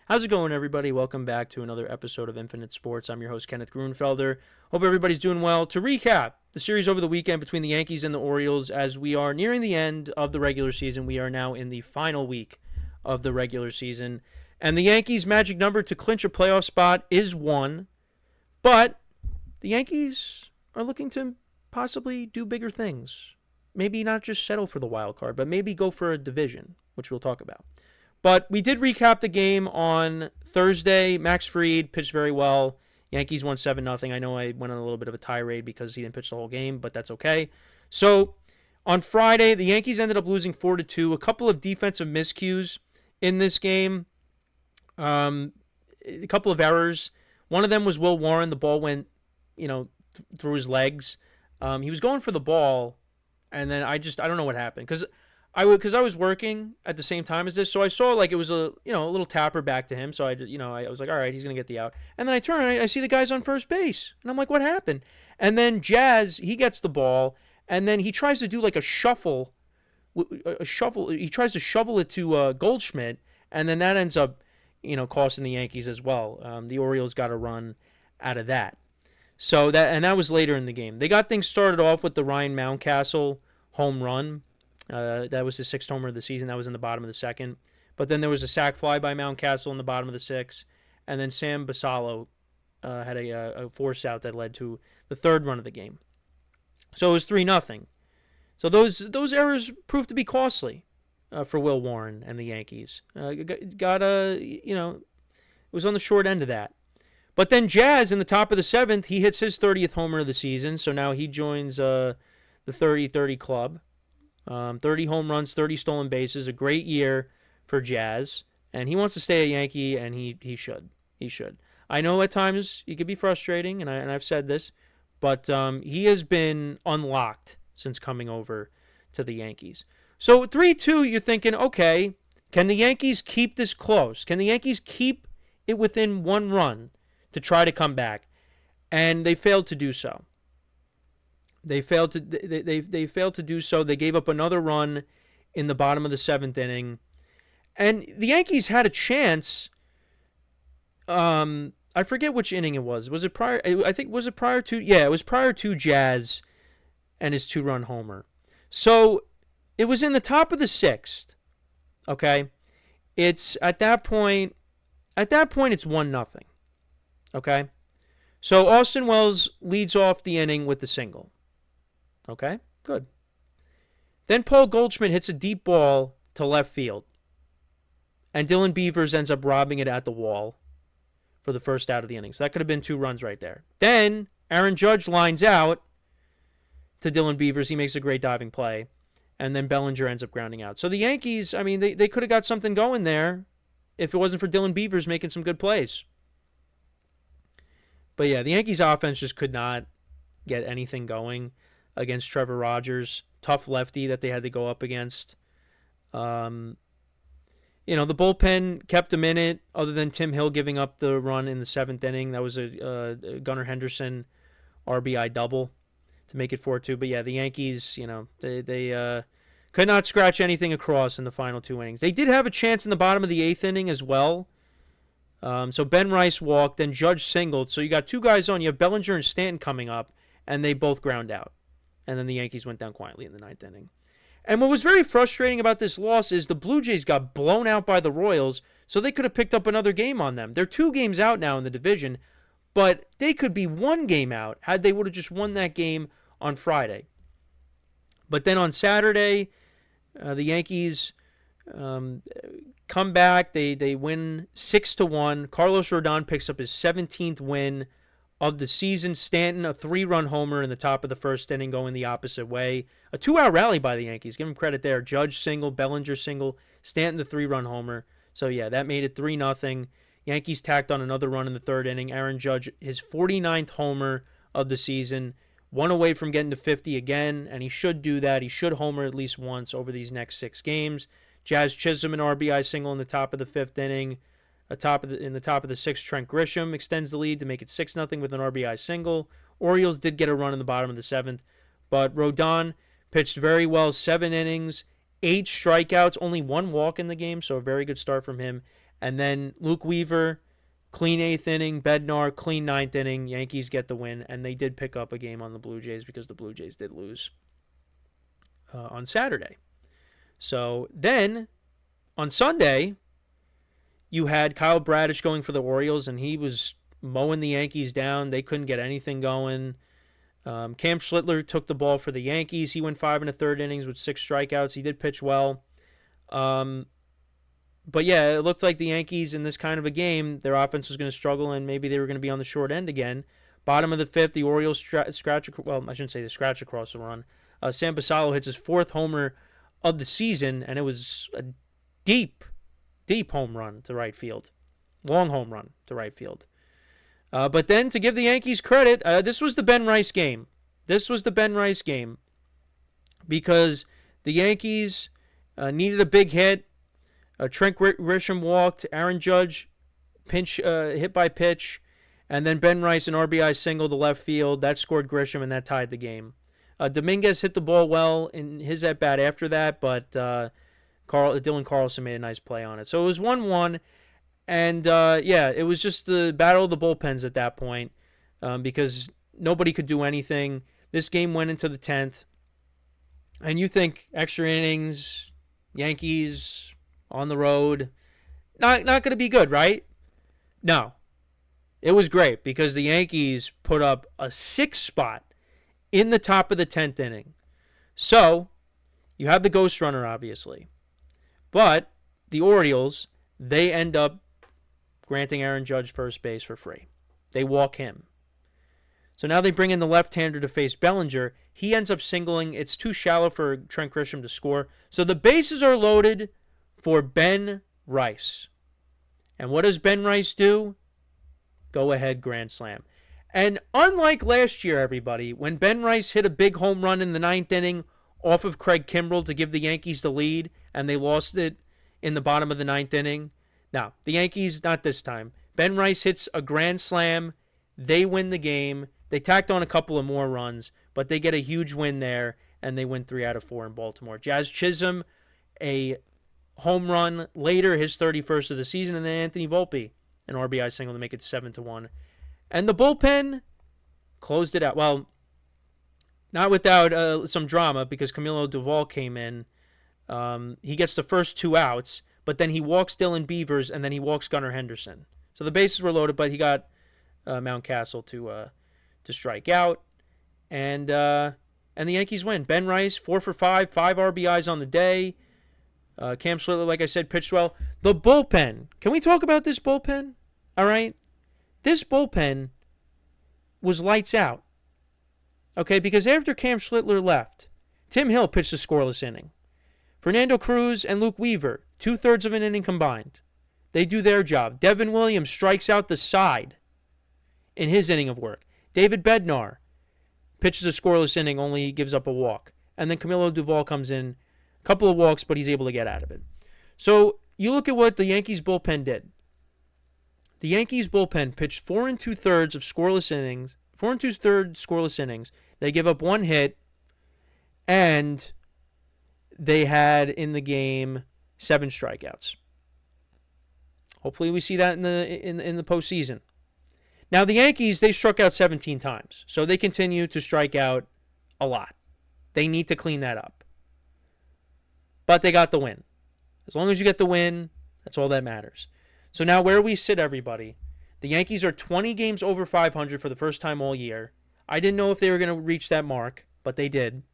How's it going, everybody? Welcome back to another episode of Infinite Sports. I'm your host, Kenneth Grunfelder. Hope everybody's doing well. To recap, the series over the weekend between the Yankees and the Orioles, as we are nearing the end of the regular season, we are now in the final week of the regular season. And the Yankees' magic number to clinch a playoff spot is 1. But the Yankees are looking to possibly do bigger things. Maybe not just settle for the wild card, but maybe go for a division, which we'll talk about. But we did recap the game on Thursday. Max Fried pitched very well. Yankees won 7-0. I know I went on a little bit of a tirade because he didn't pitch the whole game, but that's okay. So on Friday, the Yankees ended up losing 4-2. A couple of defensive miscues in this game. A couple of errors. One of them was Will Warren. The ball went, through his legs. He was going for the ball, and then I don't know what happened because I was working at the same time as this, so I saw like it was a little tapper back to him. So I was like, all right, he's gonna get the out. And then I turn and I see the guy's on first base, and I'm like, what happened? And then Jazz, he gets the ball, and then he tries to do like a shuffle. He tries to shovel it to Goldschmidt, and then that ends up costing the Yankees as well. The Orioles got a run out of that. So that was later in the game. They got things started off with the Ryan Mountcastle home run. That was his 6th homer of the season. That was in the bottom of the 2nd. But then there was a sac fly by Mountcastle in the bottom of the 6th. And then Sam Basallo had a force out that led to the 3rd run of the game. So it was 3-0. So those errors proved to be costly for Will Warren and the Yankees. It was on the short end of that. But then Jazz in the top of the 7th, he hits his 30th homer of the season. So now he joins the 30-30 club. 30 home runs, 30 stolen bases, a great year for Jazz. And he wants to stay a Yankee, and he should. He should. I know at times he could be frustrating, and I've said this, but he has been unlocked since coming over to the Yankees. So 3-2, you're thinking, okay, can the Yankees keep this close? Can the Yankees keep it within 1 run to try to come back? And they failed to do so. They failed to do so. They gave up another run in the bottom of the 7th inning. And the Yankees had a chance. I forget which inning it was. Was it prior? I think, was it prior to? Yeah, it was prior to Jazz and his 2-run homer. So it was in the top of the 6th. Okay? It's at that point it's 1-0. Okay? So Austin Wells leads off the inning with the single. Okay, good. Then Paul Goldschmidt hits a deep ball to left field. And Dylan Beavers ends up robbing it at the wall for the first out of the inning. So that could have been 2 runs right there. Then Aaron Judge lines out to Dylan Beavers. He makes a great diving play. And then Bellinger ends up grounding out. So the Yankees, they could have got something going there if it wasn't for Dylan Beavers making some good plays. But yeah, the Yankees offense just could not get anything going against Trevor Rogers, tough lefty that they had to go up against. The bullpen kept him in it, other than Tim Hill giving up the run in the 7th inning. That was a Gunnar Henderson RBI double to make it 4-2. But yeah, the Yankees, they could not scratch anything across in the final 2 innings. They did have a chance in the bottom of the 8th inning as well. So Ben Rice walked, and Judge singled. So you got 2 guys on. You have Bellinger and Stanton coming up, and they both ground out. And then the Yankees went down quietly in the 9th inning. And what was very frustrating about this loss is the Blue Jays got blown out by the Royals, so they could have picked up another game on them. They're 2 games out now in the division, but they could be 1 game out had they would have just won that game on Friday. But then on Saturday, the Yankees come back. They win 6-1. Carlos Rodón picks up his 17th win of the season. Stanton, a 3-run homer in the top of the 1st inning, going the opposite way. A 2-out rally by the Yankees. Give him credit there. Judge single, Bellinger single, Stanton the 3-run homer. So yeah, that made it 3-0. Yankees tacked on another run in the 3rd inning. Aaron Judge, his 49th homer of the season, 1 away from getting to 50 again, and he should do that. He should homer at least once over these next 6 games. Jazz Chisholm, an RBI single in the top of the 5th inning. In the top of the 6th, Trent Grisham extends the lead to make it 6-0 with an RBI single. Orioles did get a run in the bottom of the 7th, but Rodón pitched very well, 7 innings, 8 strikeouts, only 1 walk in the game, so a very good start from him. And then Luke Weaver, clean 8th inning. Bednar, clean 9th inning. Yankees get the win, and they did pick up a game on the Blue Jays because the Blue Jays did lose on Saturday. So then, on Sunday, you had Kyle Bradish going for the Orioles, and he was mowing the Yankees down. They couldn't get anything going. Cam Schlittler took the ball for the Yankees. He went 5 1/3 innings with 6 strikeouts. He did pitch well. But yeah, it looked like the Yankees in this kind of a game, their offense was going to struggle, and maybe they were going to be on the short end again. Bottom of the 5th, the Orioles scratch. Well, I shouldn't say they scratch across the run. Sam Basallo hits his 4th homer of the season, and it was a deep home run to right field. Long home run to right field. But then, to give the Yankees credit, this was the Ben Rice game. This was the Ben Rice game because the Yankees needed a big hit. Trent Grisham walked. Aaron Judge hit by pitch. And then Ben Rice, an RBI single to left field. That scored Grisham, and that tied the game. Dominguez hit the ball well in his at-bat after that, but Dylan Carlson made a nice play on it. So it was 1-1. And, it was just the battle of the bullpens at that point because nobody could do anything. This game went into the 10th. And you think extra innings, Yankees on the road, not going to be good, right? No. It was great because the Yankees put up a 6th spot in the top of the 10th inning. So, you have the ghost runner, obviously. But the Orioles, they end up granting Aaron Judge first base for free. They walk him. So now they bring in the left-hander to face Bellinger. He ends up singling. It's too shallow for Trent Grisham to score. So the bases are loaded for Ben Rice. And what does Ben Rice do? Go-ahead grand slam. And unlike last year, everybody, when Ben Rice hit a big home run in the 9th inning off of Craig Kimbrell to give the Yankees the lead, and they lost it in the bottom of the 9th inning, now, the Yankees, not this time. Ben Rice hits a grand slam. They win the game. They tacked on a couple of more runs, but they get a huge win there, and they win 3 out of 4 in Baltimore. Jazz Chisholm, a home run later, his 31st of the season, and then Anthony Volpe, an RBI single to make it 7-1. And the bullpen closed it out. Well, not without some drama because Camilo Duvall came in. He gets the first 2 outs. But then he walks Dylan Beavers, and then he walks Gunnar Henderson. So the bases were loaded, but he got Mountcastle to strike out, and the Yankees win. Ben Rice 4 for 5 RBIs on the day. Cam Schlittler, like I said, pitched well. The bullpen. Can we talk about this bullpen? All right, this bullpen was lights out. Okay, because after Cam Schlittler left, Tim Hill pitched a scoreless inning. Fernando Cruz and Luke Weaver, 2/3 of an inning combined. They do their job. Devin Williams strikes out the side in his inning of work. David Bednar pitches a scoreless inning, only gives up a walk. And then Camilo Duvall comes in, a couple of walks, but he's able to get out of it. So you look at what the Yankees bullpen did. The Yankees bullpen pitched 4 2/3 of scoreless innings, 4 2/3 scoreless innings. They give up 1 hit, and they had in the game 7 strikeouts. Hopefully we see that in the postseason. Now the Yankees, they struck out 17 times, so they continue to strike out a lot. They need to clean that up. But they got the win. As long as you get the win, that's all that matters. So now where we sit, everybody, the Yankees are 20 games over 500 for the first time all year. I didn't know if they were going to reach that mark, but they did.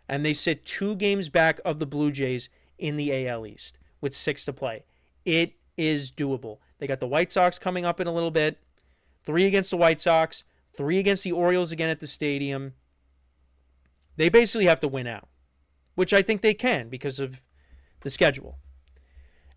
And they sit 2 games back of the Blue Jays in the AL East with 6 to play. It is doable. They got the White Sox coming up in a little bit. 3 against the White Sox. 3 against the Orioles again at the stadium. They basically have to win out, which I think they can because of the schedule.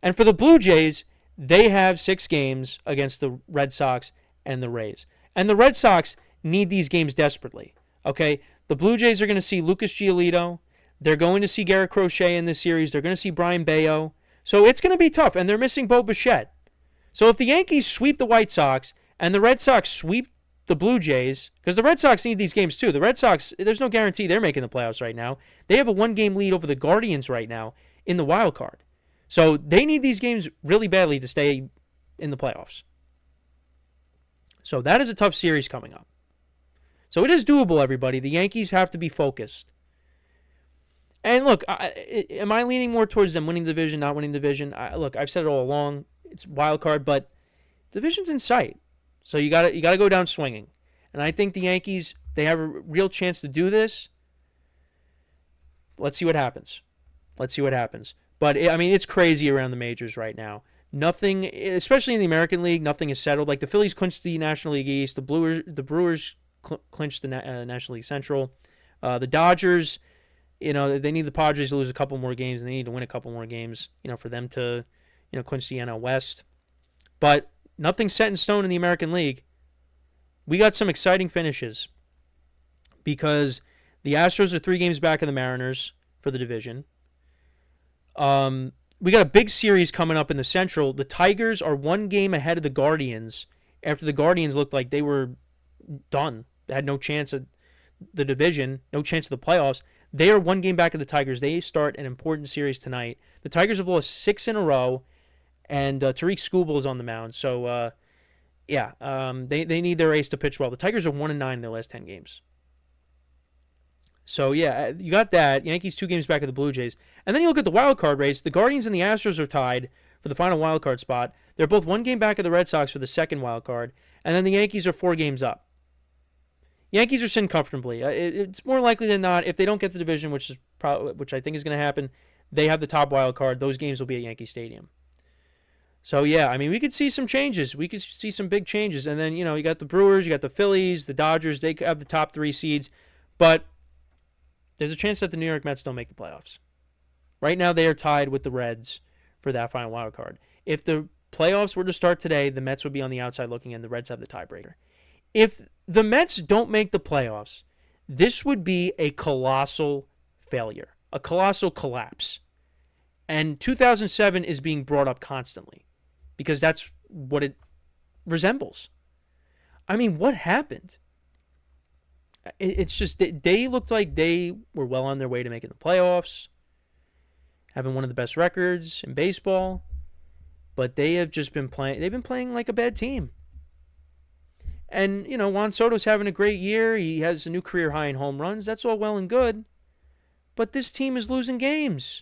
And for the Blue Jays, they have 6 games against the Red Sox and the Rays. And the Red Sox need these games desperately. Okay? The Blue Jays are going to see Lucas Giolito. They're going to see Garrett Crochet in this series. They're going to see Brian Bayo. So it's going to be tough, and they're missing Bo Bichette. So if the Yankees sweep the White Sox and the Red Sox sweep the Blue Jays, because the Red Sox need these games too. The Red Sox, there's no guarantee they're making the playoffs right now. They have a 1-game lead over the Guardians right now in the wild card. So they need these games really badly to stay in the playoffs. So that is a tough series coming up. So it is doable, everybody. The Yankees have to be focused. And look, am I leaning more towards them winning the division, not winning the division? Look, I've said it all along. It's wild card, but the division's in sight. So you got to go down swinging. And I think the Yankees, they have a real chance to do this. Let's see what happens. But, I mean, it's crazy around the majors right now. Nothing, especially in the American League, nothing is settled. Like the Phillies clinched the National League East. The Brewers clinched the National League Central. The Dodgers, they need the Padres to lose a couple more games, and they need to win a couple more games, for them to, clinch the NL West. But nothing's set in stone in the American League. We got some exciting finishes because the Astros are 3 games back of the Mariners for the division. We got a big series coming up in the Central. The Tigers are 1 game ahead of the Guardians after the Guardians looked like they were done. They had no chance at the division, no chance of the playoffs. They are 1 game back of the Tigers. They start an important series tonight. The Tigers have lost 6 in a row, and Tariq Skubal is on the mound. So, they need their ace to pitch well. The Tigers are 1-9 in their last 10 games. So, yeah, you got that. Yankees 2 games back of the Blue Jays. And then you look at the wild card race. The Guardians and the Astros are tied for the final wild card spot. They're both 1 game back of the Red Sox for the second wild card. And then the Yankees are 4 games up. Yankees are sitting comfortably. It's more likely than not, if they don't get the division, which I think is going to happen, they have the top wild card. Those games will be at Yankee Stadium. So, yeah, I mean, we could see some changes. We could see some big changes. And then, you got the Brewers, you got the Phillies, the Dodgers. They have the top 3 seeds. But there's a chance that the New York Mets don't make the playoffs. Right now, they are tied with the Reds for that final wild card. If the playoffs were to start today, the Mets would be on the outside looking in. The Reds have the tiebreaker. If the Mets don't make the playoffs, this would be a colossal failure, a colossal collapse. And 2007 is being brought up constantly because that's what it resembles. I mean, what happened? It's just they looked like they were well on their way to making the playoffs, having one of the best records in baseball, but they have just been playing. They've been playing like a bad team. And, Juan Soto's having a great year. He has a new career high in home runs. That's all well and good. But this team is losing games.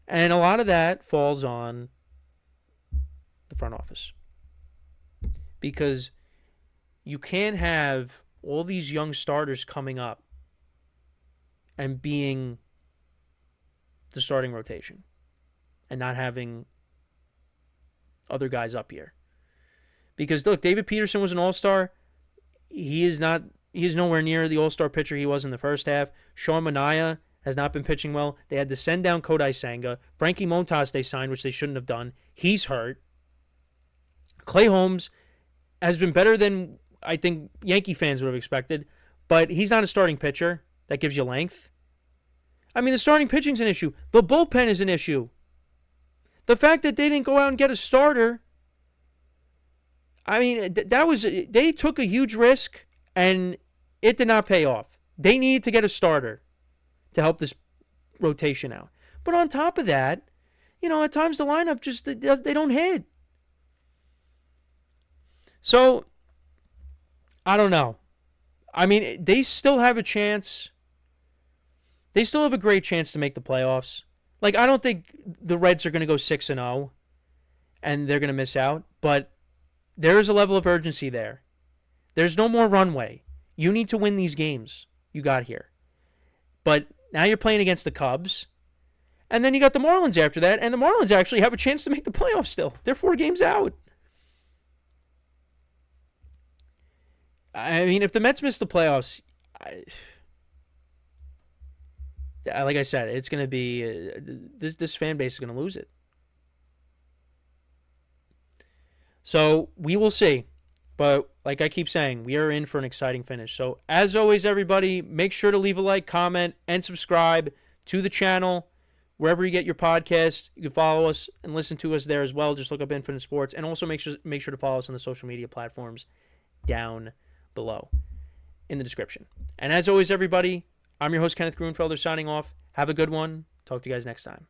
And a lot of that falls on the front office. Because you can't have all these young starters coming up and being the starting rotation and not having other guys up here. Because, look, David Peterson was an all-star. He is nowhere near the all-star pitcher he was in the first half. Sean Manaea has not been pitching well. They had to send down Kodai Senga. Frankie Montas they signed, which they shouldn't have done. He's hurt. Clay Holmes has been better than I think Yankee fans would have expected, but he's not a starting pitcher. That gives you length. I mean, the starting pitching's an issue. The bullpen is an issue. The fact that they didn't go out and get a starter, I mean, they took a huge risk, and it did not pay off. They needed to get a starter to help this rotation out. But on top of that, at times the lineup just, they don't hit. So, I don't know. I mean, they still have a chance. They still have a great chance to make the playoffs. Like, I don't think the Reds are going to go 6-0 and they're going to miss out, but there is a level of urgency there. There's no more runway. You need to win these games you got here. But now you're playing against the Cubs, and then you got the Marlins after that, and the Marlins actually have a chance to make the playoffs still. They're 4 games out. I mean, if the Mets miss the playoffs, like I said, it's going to be this fan base is going to lose it. So we will see. But like I keep saying, we are in for an exciting finish. So as always, everybody, make sure to leave a like, comment, and subscribe to the channel. Wherever you get your podcast, you can follow us and listen to us there as well. Just look up Infinite Sports. And also make sure to follow us on the social media platforms down below in the description. And as always, everybody, I'm your host, Kenneth Grunfelder, signing off. Have a good one. Talk to you guys next time.